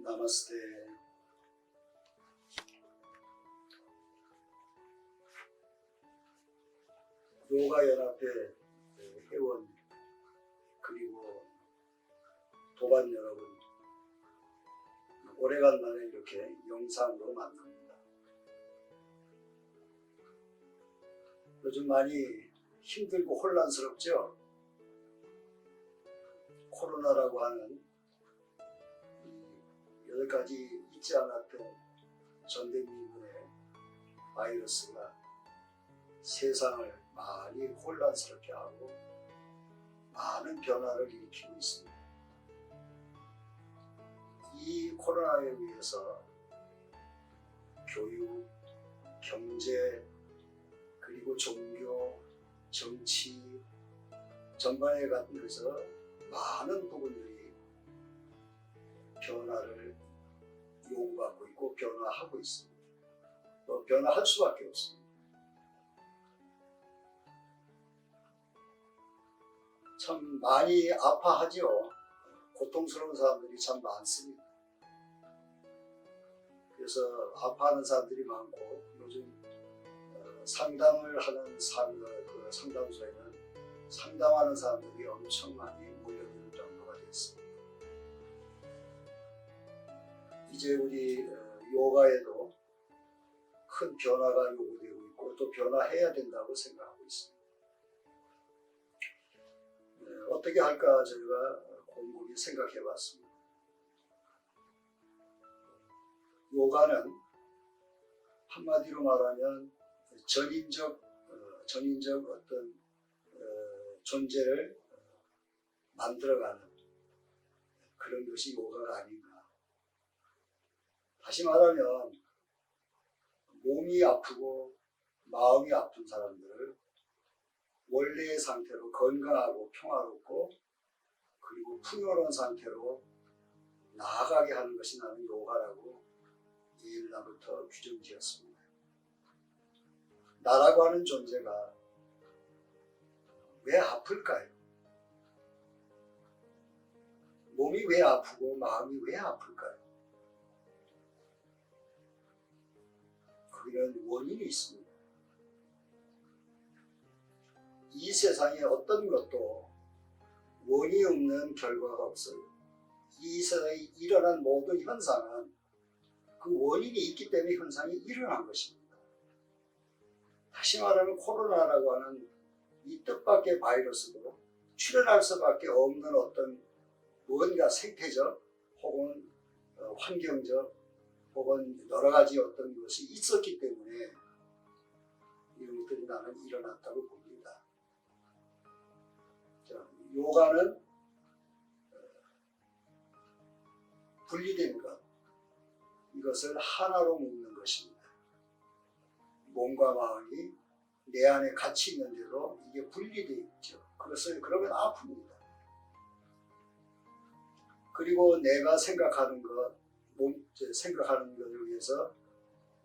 나마스테. 요가연합회 회원 그리고 도반 여러분, 오래간만에 이렇게 영상으로 만납니다. 요즘 많이 힘들고 혼란스럽죠? 코로나라고 하는 여기까지 잊지 않았던 전대미문의 바이러스가 세상을 많이 혼란스럽게 하고 많은 변화를 일으키고 있습니다. 이 코로나에 의해서 교육, 경제, 그리고 종교, 정치 전반에 관해서 많은 부분들이 변화를 요구받고 있고 변화하고 있습니다. 또 변화할 수밖에 없습니다. 참 많이 아파하죠. 고통스러운 사람들이 참 많습니다. 그래서 아파하는 사람들이 많고 요즘 상담을 하는 상담소에는 상담하는 사람들이 엄청 많이 몰려드는 정도가 됐습니다. 이제 우리 요가에도 큰 변화가 요구되고 있고 또 변화해야 된다고 생각하고 있습니다. 어떻게 할까 저희가 곰곰이 생각해 봤습니다. 요가는 한마디로 말하면 전인적 어떤 존재를 만들어가는 그런 것이 요가가 아닌가. 다시 말하면 몸이 아프고 마음이 아픈 사람들을 원래의 상태로 건강하고 평화롭고 그리고 풍요로운 상태로 나아가게 하는 것이 나는 요가라고 옛날부터 규정지었습니다. 나라고 하는 존재가 왜 아플까요? 몸이 왜 아프고 마음이 왜 아플까요? 거기는 원인이 있습니다. 이 세상에 어떤 것도 원인이 없는 결과가 없어요. 이 세상에 일어난 모든 현상은 그 원인이 있기 때문에 현상이 일어난 것입니다. 다시 말하면 코로나라고 하는 이 뜻밖의 바이러스도 출현할 수밖에 없는 어떤 무언가 생태적 혹은 환경적 혹은 여러 가지 어떤 것이 있었기 때문에 이런 것들이 나는 일어났다고 봅니다. 자, 요가는 분리된 것, 이것을 하나로 묶는 것입니다. 몸과 마음이 내 안에 같이 있는데도 이게 분리되어 있죠. 그러면 아픕니다. 그리고 내가 생각하는 생각하는 것을 위해서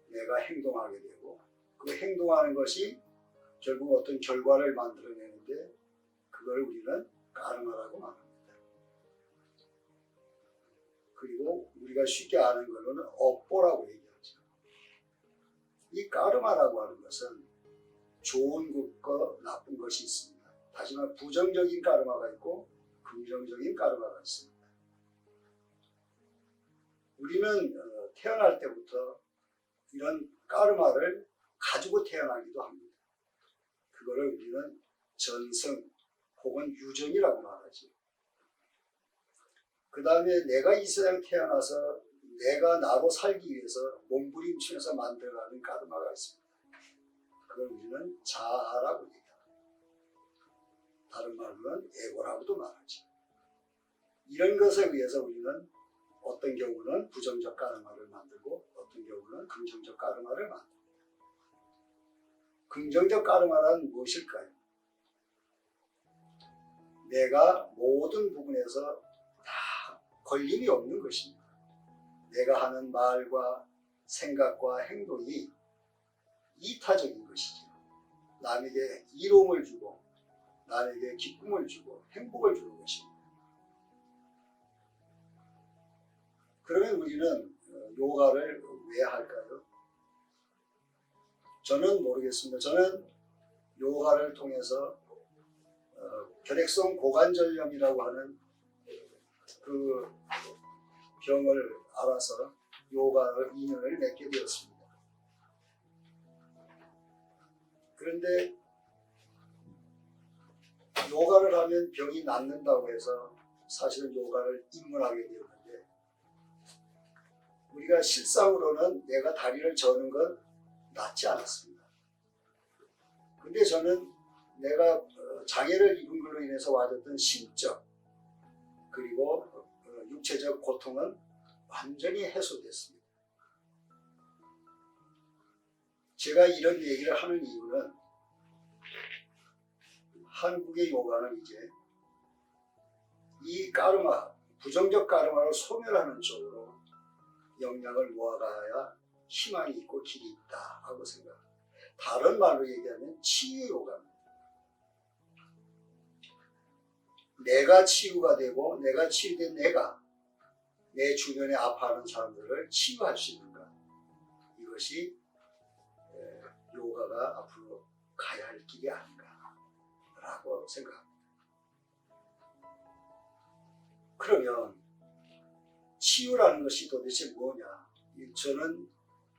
내가 행동하게 되고 그 행동하는 것이 결국 어떤 결과를 만들어내는데 그걸 우리는 까르마라고 말합니다. 그리고 우리가 쉽게 아는 걸로는 업보라고 얘기하죠. 이 까르마라고 하는 것은 좋은 것과 나쁜 것이 있습니다. 다시 말해 부정적인 까르마가 있고 긍정적인 까르마가 있습니다. 우리는 태어날 때부터 이런 까르마를 가지고 태어나기도 합니다. 그거를 우리는 전성 혹은 유전이라고 말하지. 그 다음에 내가 이 세상에 태어나서 내가 나로 살기 위해서 몸부림치면서 만들어가는 까르마가 있습니다. 그걸 우리는 자아라고 얘기합니다. 다른 말로는 에고라고도 말하지. 이런 것에 의해서 우리는 어떤 경우는 부정적 까르마를 만들고 어떤 경우는 긍정적 까르마를 만듭니다. 긍정적 까르마란 무엇일까요? 내가 모든 부분에서 다 걸림이 없는 것입니다. 내가 하는 말과 생각과 행동이 이타적인 것이죠. 남에게 이로움을 주고 남에게 기쁨을 주고 행복을 주는 것입니다. 그러면 우리는 요가를 왜 할까요? 저는 모르겠습니다. 저는 요가를 통해서 결핵성 고관절염이라고 하는 그 병을 알아서 요가를 인연을 맺게 되었습니다. 그런데 요가를 하면 병이 낫는다고 해서 사실은 요가를 입문하게 되었는데, 우리가 실상으로는 내가 다리를 저는 건 낫지 않았습니다. 근데 저는 내가 장애를 입은 걸로 인해서 와줬던 심적 그리고 육체적 고통은 완전히 해소됐습니다. 제가 이런 얘기를 하는 이유는 한국의 요가는 이제 이 까르마, 부정적 까르마를 소멸하는 쪽으로 역량을 모아가야 희망이 있고 길이 있다 하고 생각합니다. 다른 말로 얘기하면 치유 요가입니다. 내가 치유가 되고 내가 치유된 내가 내 주변에 아파하는 사람들을 치유할 수 있는가, 이것이 요가가 앞으로 가야 할 길이 아닌가라고 생각합니다. 그러면 치유라는 것이 도대체 뭐냐? 저는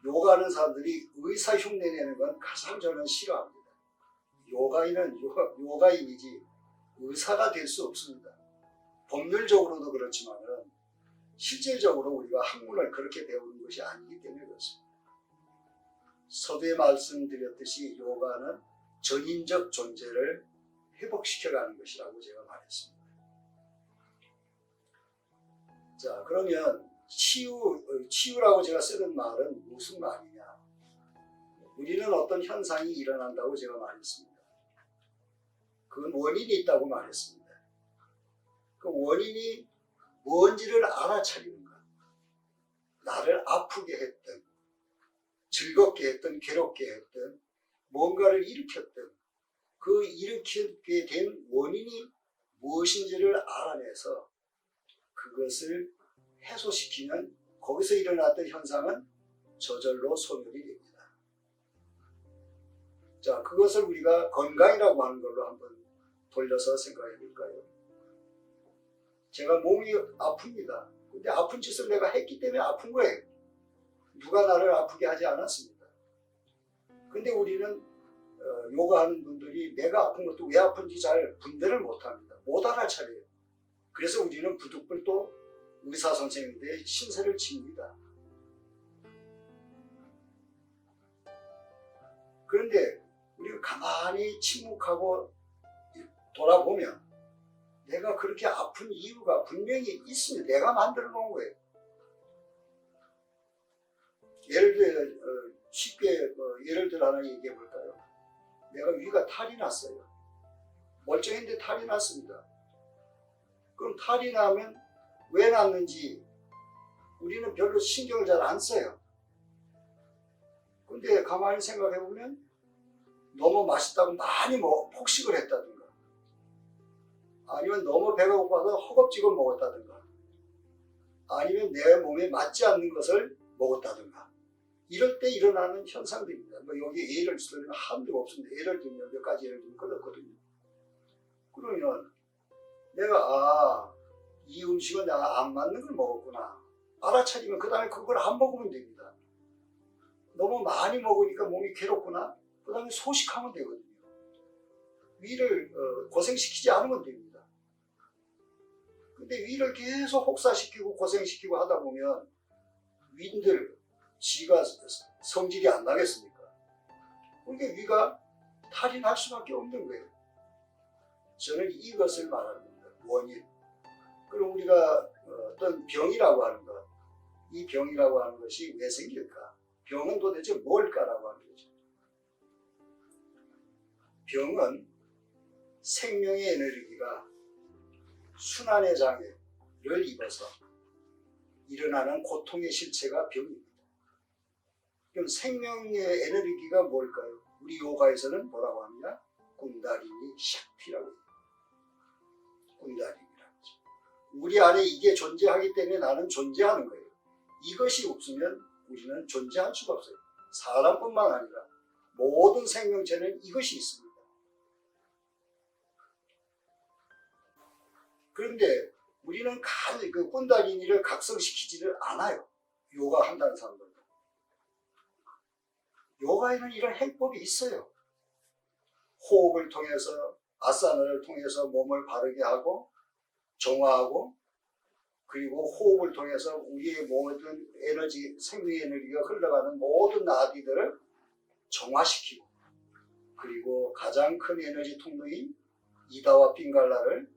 요가하는 사람들이 의사 흉내내는 건 가장 저는 싫어합니다. 요가인이지 의사가 될 수 없습니다. 법률적으로도 그렇지만은 실질적으로 우리가 학문을 그렇게 배우는 것이 아니기 때문에 그렇습니다. 서두에 말씀드렸듯이 요가는 전인적 존재를 회복시켜가는 것이라고 제가 말했습니다. 자, 그러면 치유라고 제가 쓰는 말은 무슨 말이냐? 우리는 어떤 현상이 일어난다고 제가 말했습니다. 그건 원인이 있다고 말했습니다. 그 원인이 뭔지를 알아차리는가? 나를 아프게 했든, 즐겁게 했든, 괴롭게 했든, 뭔가를 일으켰든, 그 일으키게 된 원인이 무엇인지를 알아내서 그것을 해소시키면 거기서 일어났던 현상은 저절로 소멸이 됩니다. 자, 그것을 우리가 건강이라고 하는 걸로 한번 돌려서 생각해 볼까요? 제가 몸이 아픕니다. 근데 아픈 짓을 내가 했기 때문에 아픈 거예요. 누가 나를 아프게 하지 않았습니다. 근데 우리는 요가하는 분들이 내가 아픈 것도 왜 아픈지 잘 분별을 못합니다. 못 알아차려요. 그래서 우리는 부득불 또 의사 선생님들의 신세를 집니다. 그런데 우리가 가만히 침묵하고 돌아보면 내가 그렇게 아픈 이유가 분명히 있습니다. 내가 만들어 놓은 거예요. 예를 들어 쉽게 예를 들어 하나 얘기해 볼까요? 내가 위가 탈이 났어요. 멀쩡한데 탈이 났습니다. 그럼 탈이 나면 왜 났는지 우리는 별로 신경을 잘 안 써요. 근데 가만히 생각해 보면 너무 맛있다고 많이 폭식을 했다든가, 아니면 너무 배가 고파서 허겁지겁 먹었다든가, 아니면 내 몸에 맞지 않는 것을 먹었다든가, 이럴 때 일어나는 현상들입니다. 여기 예를 들면 한두 없습니다. 예를 들면 몇 가지 예를 들면 그렇거든요. 그러면 내가 이 음식은 내가 안 맞는 걸 먹었구나 알아차리면 그 다음에 그걸 안 먹으면 됩니다. 너무 많이 먹으니까 몸이 괴롭구나, 그 다음에 소식하면 되거든요. 위를 고생시키지 않으면 됩니다. 근데 위를 계속 혹사시키고 고생시키고 하다 보면 위인들 지가 성질이 안 나겠습니까? 그러니까 위가 탈이 날 수밖에 없는 거예요. 저는 이것을 말하는 겁니다. 원인. 그럼 우리가 어떤 병이라고 하는 것, 이 병이라고 하는 것이 왜 생길까? 병은 도대체 뭘까라고 하는 거죠. 병은 생명의 에너지가 순환의 장애를 입어서 일어나는 고통의 실체가 병입니다. 그럼 생명의 에너지가 뭘까요? 우리 요가에서는 뭐라고 하느냐? 군다리니 샥티라고 해요. 군다리니라고 하죠. 우리 안에 이게 존재하기 때문에 나는 존재하는 거예요. 이것이 없으면 우리는 존재할 수가 없어요. 사람뿐만 아니라 모든 생명체는 이것이 있습니다. 그런데 우리는 그 꾼다리니를 각성시키지를 않아요. 요가 한다는 사람들은. 요가에는 이런 행법이 있어요. 호흡을 통해서, 아사나를 통해서 몸을 바르게 하고 정화하고, 그리고 호흡을 통해서 우리의 모든 에너지, 생명 에너지가 흘러가는 모든 나디들을 정화시키고, 그리고 가장 큰 에너지 통로인 이다와 핑갈라를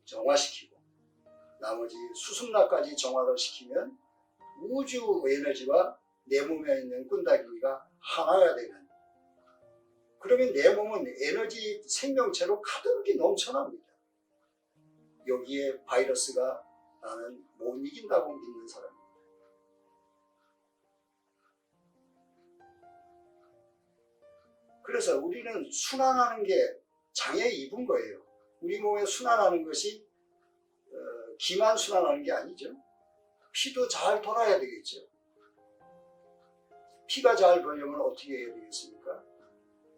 정화시키고, 나머지 수승라까지 정화를 시키면 우주 에너지와 내 몸에 있는 꾼다리니가 하나가 되는, 그러면 내 몸은 에너지 생명체로 가득히 넘쳐납니다. 여기에 바이러스가 나는 못 이긴다고 믿는 사람입니다. 그래서 우리는 순환하는 게 장애 입은 거예요. 우리 몸에 순환하는 것이 기만 순환하는 게 아니죠. 피도 잘 돌아야 되겠죠. 피가 잘 돌려면 어떻게 해야 되겠습니까?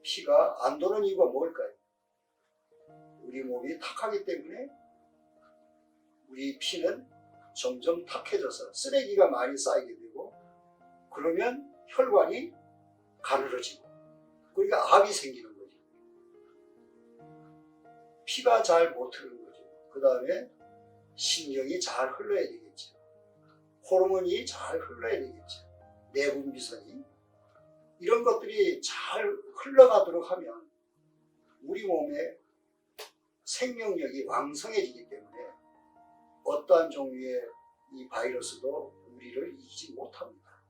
피가 안 도는 이유가 뭘까요? 우리 몸이 탁하기 때문에 우리 피는 점점 탁해져서 쓰레기가 많이 쌓이게 되고, 그러면 혈관이 가늘어지고, 그러니까 압이 생기는 거죠. 피가 잘 못 흐르는 거죠. 그 다음에 신경이 잘 흘러야 되겠죠. 호르몬이 잘 흘러야 되겠죠. 내분비선이. 이런 것들이 잘 흘러가도록 하면 우리 몸의 생명력이 왕성해지기 때문에 어떠한 종류의 이 바이러스도 우리를 이기지 못합니다.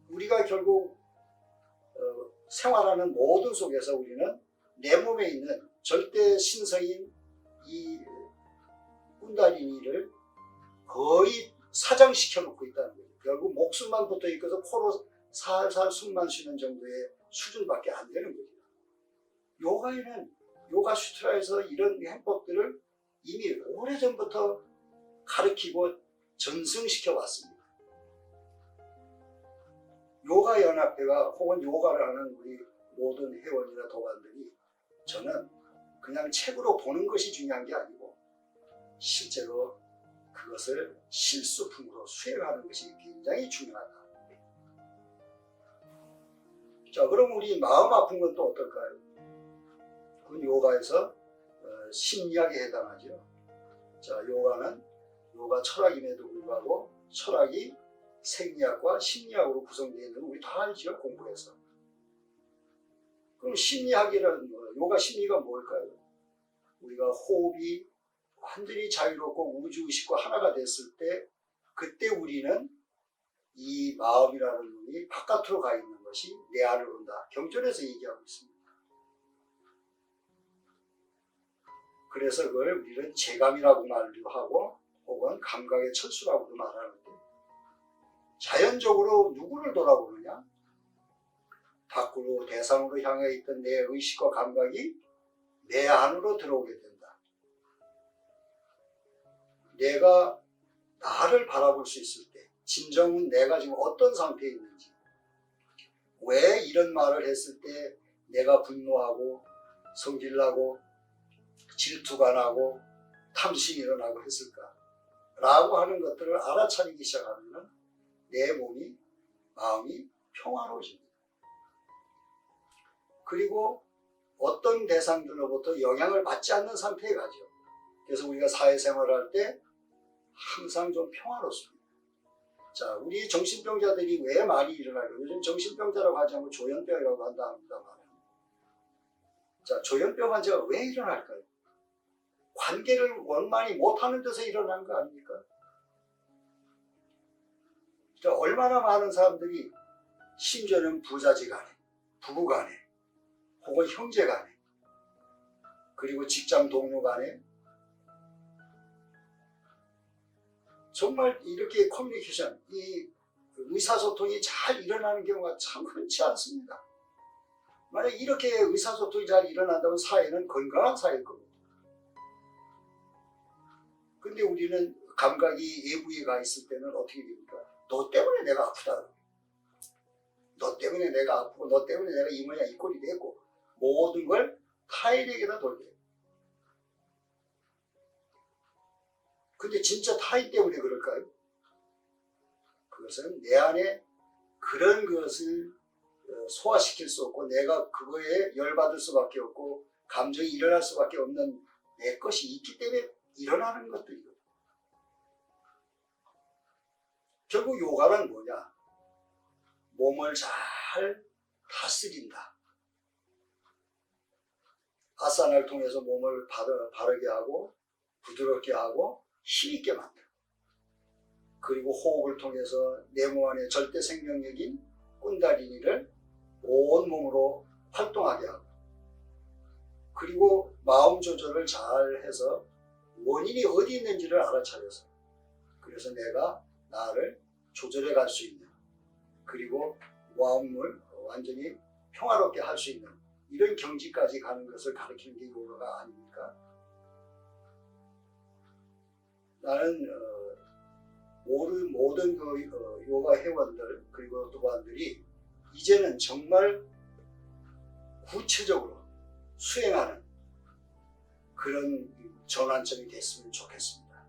우리가 결국 생활하는 모든 속에서 우리는 내 몸에 있는 절대 신성인 이 꾼다리니를 거의 사장시켜 놓고 있다는 거죠. 결국 목숨만 붙어 있어서 코로 살살 숨만 쉬는 정도의 수준밖에 안 되는 거죠. 요가에는 요가 슈트라에서 이런 행법들을 이미 오래전부터 가르치고 전승시켜 왔습니다. 요가 연합회가 혹은 요가를 하는 우리 모든 회원이나 도반들이, 저는 그냥 책으로 보는 것이 중요한 게 아니고 실제로 그것을 실수품으로 수행하는 것이 굉장히 중요하다. 자, 그럼 우리 마음 아픈 건 또 어떨까요? 그건 요가에서 심리학에 해당하죠. 자, 요가는 요가 철학임에도 불구하고 철학이 생리학과 심리학으로 구성되어 있는 거 우리 다 알죠, 공부해서. 그럼 심리학이라는 거, 요가 심리가 뭘까요? 우리가 호흡이 완전히 자유롭고 우주의식과 하나가 됐을 때, 그때 우리는 이 마음이라는 놈이 바깥으로 가 있는 것이 내 안으로 온다. 경전에서 얘기하고 있습니다. 그래서 그걸 우리는 재감이라고 말도 하고, 혹은 감각의 철수라고도 말하는데, 자연적으로 누구를 돌아보느냐? 밖으로 대상으로 향해 있던 내 의식과 감각이 내 안으로 들어오게 된다. 내가 나를 바라볼 수 있을 때, 진정은 내가 지금 어떤 상태에 있는지, 왜 이런 말을 했을 때 내가 분노하고 성질나고 질투가 나고 탐심이 일어나고 했을까? 라고 하는 것들을 알아차리기 시작하면 내 몸이, 마음이 평화로워집니다. 그리고 어떤 대상들로부터 영향을 받지 않는 상태에 가죠. 그래서 우리가 사회생활을 할 때 항상 좀 평화롭습니다. 자, 우리 정신병자들이 왜 많이 일어나요? 요즘 정신병자라고 하지 않고 조현병이라고 한다 합니다만, 자, 조현병 환자가 왜 일어날까요? 관계를 원만히 못하는 데서 일어난 거 아닙니까? 자, 얼마나 많은 사람들이, 심지어는 부자지 간에, 부부 간에, 혹은 형제 간에, 그리고 직장 동료 간에, 정말 이렇게 커뮤니케이션, 이 의사소통이 잘 일어나는 경우가 참 흔치 않습니다. 만약 이렇게 의사소통이 잘 일어난다면 사회는 건강한 사회일 겁니다. 근데 우리는 감각이 외부에 가 있을 때는 어떻게 됩니까? 너 때문에 내가 아프다. 너 때문에 내가 아프고 너 때문에 내가 이 모양 이 꼴이 됐고 모든 걸 타인에게다 돌게. 근데 진짜 타인 때문에 그럴까요? 그것은 내 안에 그런 것을 소화시킬 수 없고 내가 그거에 열받을 수밖에 없고 감정이 일어날 수밖에 없는 내 것이 있기 때문에 일어나는 것들이거든요. 결국 요가는 뭐냐? 몸을 잘 다스린다. 아사나를 통해서 몸을 바르게 하고 부드럽게 하고 힘있게 만들어. 그리고 호흡을 통해서 내 몸 안에 절대 생명력인 꾼다리니를 온 몸으로 활동하게 하고 그리고 마음 조절을 잘 해서 원인이 어디 있는지를 알아차려서 그래서 내가 나를 조절해 갈 수 있는 그리고 마음을 완전히 평화롭게 할 수 있는 이런 경지까지 가는 것을 가르치는 게 요가가 아닙니까? 나는 모든 그 요가 회원들 그리고 도반들이 이제는 정말 구체적으로 수행하는 그런 전환점이 됐으면 좋겠습니다.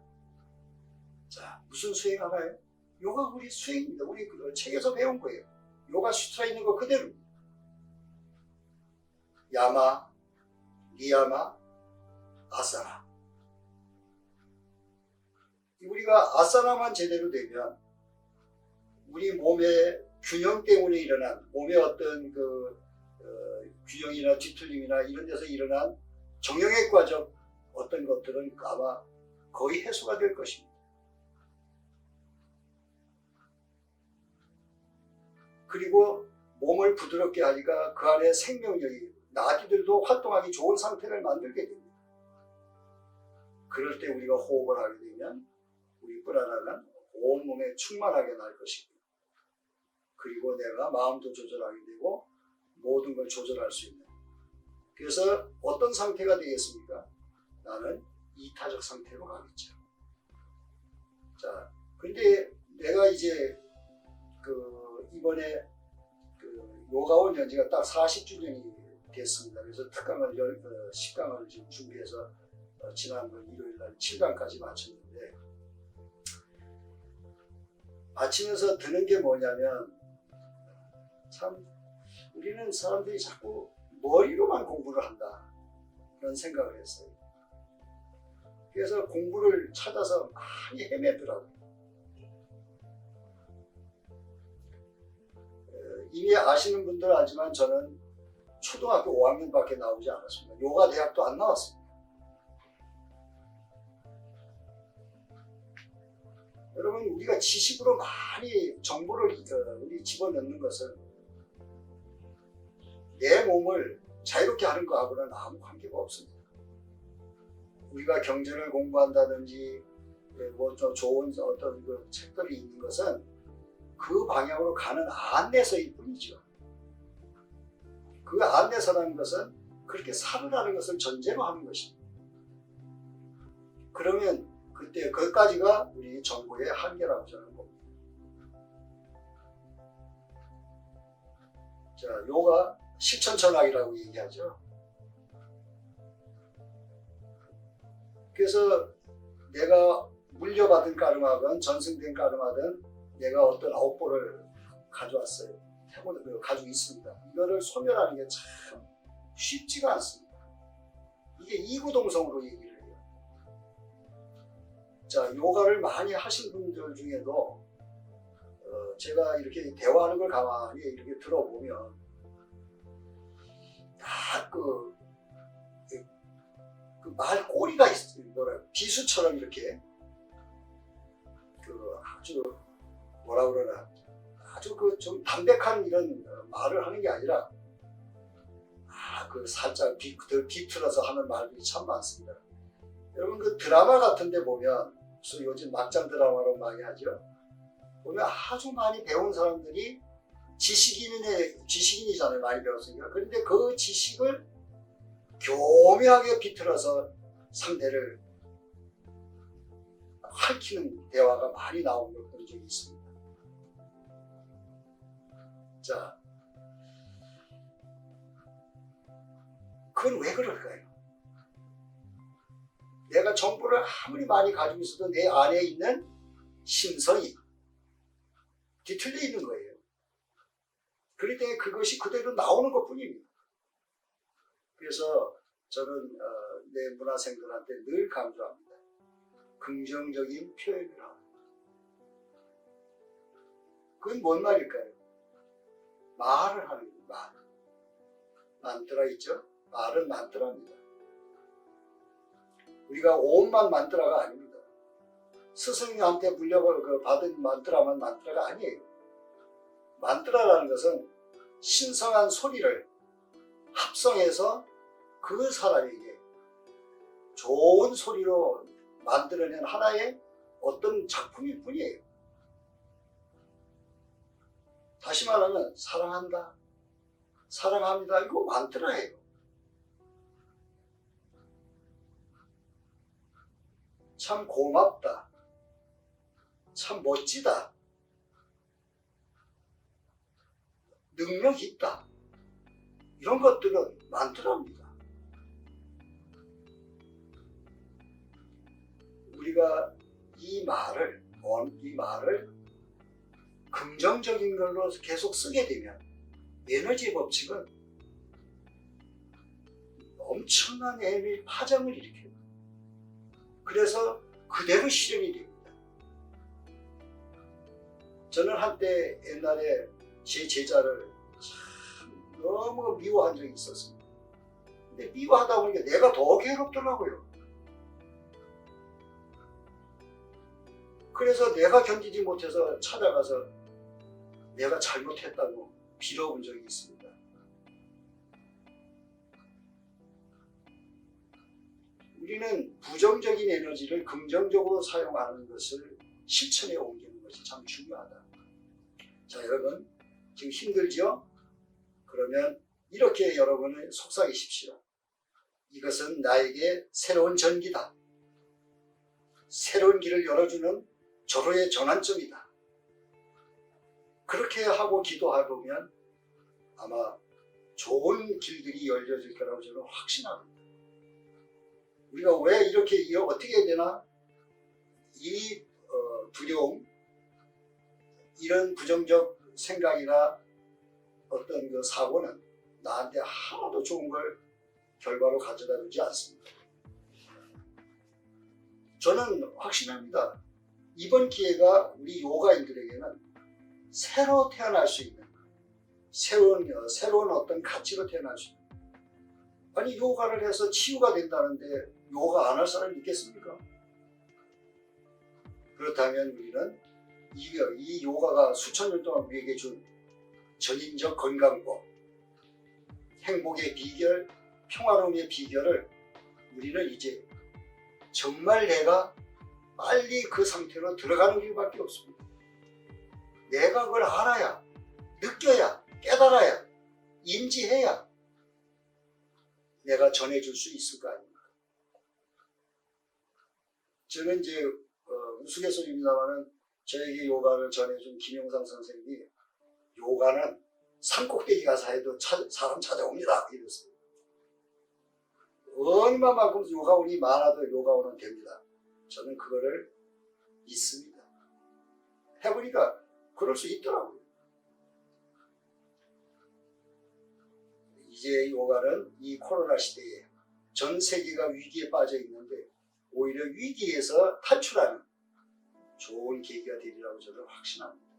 자, 무슨 수행하나요? 요가 우리 수행입니다. 우리 책에서 배운 거예요. 요가 수트라 있는 거 그대로. 야마, 니야마, 아사나. 우리가 아사나만 제대로 되면 우리 몸의 균형 때문에 일어난 몸의 어떤 균형이나 뒤틀림이나 이런 데서 일어난 정형외과적 어떤 것들은 아마 거의 해소가 될 것입니다. 그리고 몸을 부드럽게 하니까 그 안에 생명력이 나디들도 활동하기 좋은 상태를 만들게 됩니다. 그럴 때 우리가 호흡을 하게 되면 우리 뿔하나는 온몸에 충만하게 날 것이고 그리고 내가 마음도 조절하게 되고 모든 걸 조절할 수 있는 그래서 어떤 상태가 되겠습니까? 나는 이타적 상태로 가겠죠. 자, 근데 내가 이제 이번에 요가원 연지가 딱 40주년이 됐습니다. 그래서 특강을 10강을 지금 준비해서 지난번 일요일날 7강까지 마쳤는데 마치면서 드는 게 뭐냐면 참 우리는 사람들이 자꾸 머리로만 공부를 한다 그런 생각을 했어요. 그래서 공부를 찾아서 많이 헤매더라고요. 이미 아시는 분들은 알지만 저는 초등학교 5학년밖에 나오지 않았습니다. 요가 대학도 안 나왔습니다. 여러분 우리가 지식으로 많이 정보를 우리 집어넣는 것은 내 몸을 자유롭게 하는 거하고는 아무 관계가 없습니다. 우리가 경전을 공부한다든지 뭐 좀 좋은 어떤 그 책들이 있는 것은 그 방향으로 가는 안내서일 뿐이죠. 그 안내서라는 것은 그렇게 살으라는 것을 전제로 하는 것입니다. 그러면 그때 그것까지가 우리 정보의 한계라고 저는 봅니다. 자, 요가 실천천학이라고 얘기하죠. 그래서 내가 물려받은 까르마든 전승된 까르마든 내가 어떤 아웃볼을 가져왔어요. 가지고 있습니다. 이거를 소멸하는 게 참 쉽지가 않습니다. 이게 이구동성으로 얘기를 해요. 자, 요가를 많이 하신 분들 중에도 제가 이렇게 대화하는 걸 가만히 이렇게 들어보면 다 그 말꼬리가 있어요. 비수처럼 이렇게 아주 뭐라 그러나 아주 좀 담백한 이런 말을 하는 게 아니라 살짝 비틀어서 하는 말들이 참 많습니다. 여러분 그 드라마 같은데 보면 요즘 막장 드라마로 많이 하죠. 보면 아주 많이 배운 사람들이 지식인이잖아요. 많이 배웠으니까. 그런데 그 지식을 교묘하게 비틀어서 상대를 핥히는 대화가 많이 나온 걸 본 적이 있습니다. 자, 그건 왜 그럴까요? 내가 정보를 아무리 많이 가지고 있어도 내 안에 있는 심성이 뒤틀려 있는 거예요. 그렇기 때문에 그것이 그대로 나오는 것 뿐입니다. 그래서 저는 내 문화생들한테 늘 강조합니다. 긍정적인 표현을 하라. 그건 뭔 말일까요? 말을 하는 거예요. 말. 만트라 있죠? 말은 만트라입니다. 우리가 오음만 만트라가 아닙니다. 스승님한테 물려받은 만트라만 만트라가 아니에요. 만트라라는 것은 신성한 소리를 합성해서 그 사람에게 좋은 소리로 만들어낸 하나의 어떤 작품일 뿐이에요. 다시 말하면 사랑한다, 사랑합니다, 이거 만트라예요. 참 고맙다, 참 멋지다, 능력 있다, 이런 것들은 만트라입니다. 우리가 이 말을 긍정적인 걸로 계속 쓰게 되면 에너지 법칙은 엄청난 파장을 일으켜요. 그래서 그대로 실현이 됩니다. 저는 한때 옛날에 제 제자를 참 너무 미워한 적이 있었습니다. 근데 미워하다 보니까 내가 더 괴롭더라고요. 그래서 내가 견디지 못해서 찾아가서 내가 잘못했다고 빌어본 적이 있습니다. 우리는 부정적인 에너지를 긍정적으로 사용하는 것을 실천에 옮기는 것이 참 중요하다. 자, 여러분 지금 힘들죠? 그러면 이렇게 여러분을 속삭이십시오. 이것은 나에게 새로운 전기다. 새로운 길을 열어주는 절호의 전환점이다. 그렇게 하고 기도해보면 아마 좋은 길들이 열려질 거라고 저는 확신합니다. 우리가 왜 이렇게 어떻게 해야 되나? 이 두려움, 이런 부정적 생각이나 어떤 그 사고는 나한테 하나도 좋은 걸 결과로 가져다 주지 않습니다. 저는 확신합니다. 이번 기회가 우리 요가인들에게는 새로 태어날 수 있는 새로운 어떤 가치로 태어날 수 있는, 아니 요가를 해서 치유가 된다는데 요가 안 할 사람이 있겠습니까? 그렇다면 우리는 이 요가가 수천 년 동안 우리에게 준 전인적 건강법, 행복의 비결, 평화로움의 비결을 우리는 이제 정말 내가 빨리 그 상태로 들어가는 길밖에 없습니다. 내가 그걸 알아야, 느껴야, 깨달아야, 인지해야 내가 전해줄 수 있을 거 아닙니까? 저는 이제 우스갯소리입니다만은 저에게 요가를 전해준 김영상 선생님이 요가는 산꼭대기 가서 해도 사람 찾아옵니다 이랬어요. 얼마만큼 요가원이 많아도 요가원은 됩니다. 저는 그거를 믿습니다. 해보니까 그럴 수 있더라고요. 이제 요가는 이 코로나 시대에 전 세계가 위기에 빠져 있는데 오히려 위기에서 탈출하는 좋은 계기가 되리라고 저는 확신합니다.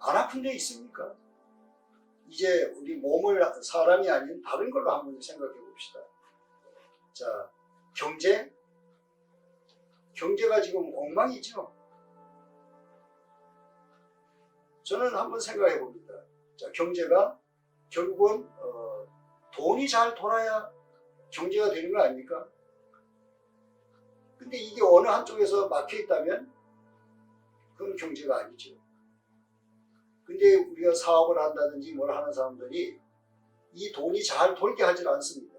안 아픈 데 있습니까? 이제 우리 몸을 사람이 아닌 다른 걸로 한번 생각해 봅시다. 자, 경제가 지금 엉망이죠. 저는 한번 생각해 봅니다. 자, 경제가 결국은 돈이 잘 돌아야 경제가 되는 거 아닙니까? 근데 이게 어느 한쪽에서 막혀 있다면 그건 경제가 아니죠. 근데 우리가 사업을 한다든지 뭘 하는 사람들이 이 돈이 잘 돌게 하질 않습니다.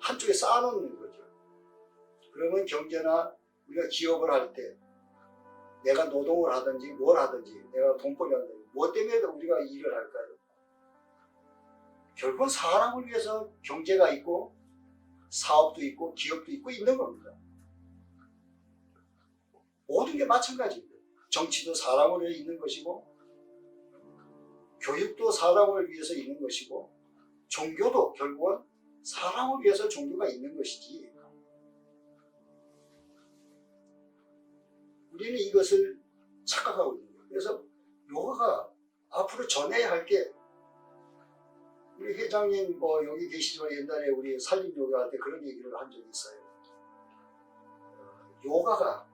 한쪽에 쌓아놓는 거죠. 그러면 경제나 우리가 기업을 할 때 내가 노동을 하든지 뭘 하든지 내가 돈벌이 하든지 뭐 때문에 우리가 일을 할까요? 결국은 사람을 위해서 경제가 있고 사업도 있고 기업도 있고 있는 겁니다. 모든 게 마찬가지입니다. 정치도 사람을 위해 있는 것이고 교육도 사람을 위해서 있는 것이고 종교도 결국은 사람을 위해서 종교가 있는 것이지. 우리는 이것을 착각하고 있는 거예요. 그래서 요가가 앞으로 전해야 할 게 우리 회장님 뭐 여기 계시지만 옛날에 우리 살림 요가 할 때 그런 얘기를 한 적이 있어요. 요가가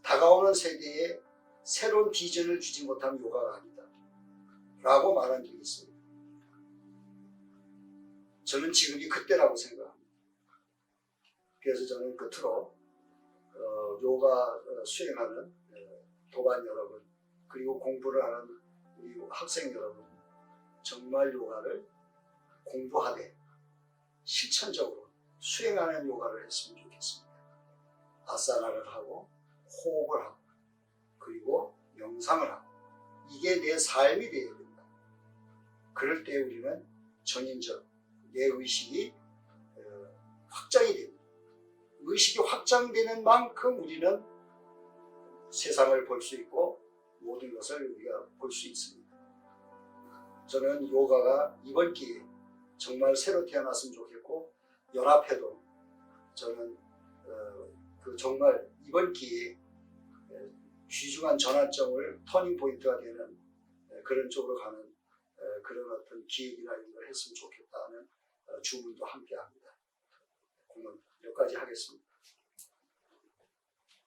다가오는 세대에 새로운 비전을 주지 못하면 요가가 아니다 라고 말한 적이 있어요. 저는 지금이 그때라고 생각합니다. 그래서 저는 끝으로 요가 수행하는 도반 여러분 그리고 공부를 하는 우리 학생 여러분 정말 요가를 공부하되 실천적으로 수행하는 요가를 했으면 좋겠습니다. 아사나를 하고 호흡을 하고 그리고 명상을 하고 이게 내 삶이 되어야 된다. 그럴 때 우리는 전인적 내 의식이 확장이 됩니다. 의식이 확장되는 만큼 우리는 세상을 볼 수 있고 모든 것을 우리가 볼 수 있습니다. 저는 요가가 이번 기회에 정말 새로 태어났으면 좋겠고 연합회도 저는 정말 이번 기회에 귀중한 전환점을 터닝 포인트가 되는 그런 쪽으로 가는 그런 어떤 기획이나 이런 걸 했으면 좋겠다는 주문도 함께 합니다. 공헌 몇 가지 하겠습니다.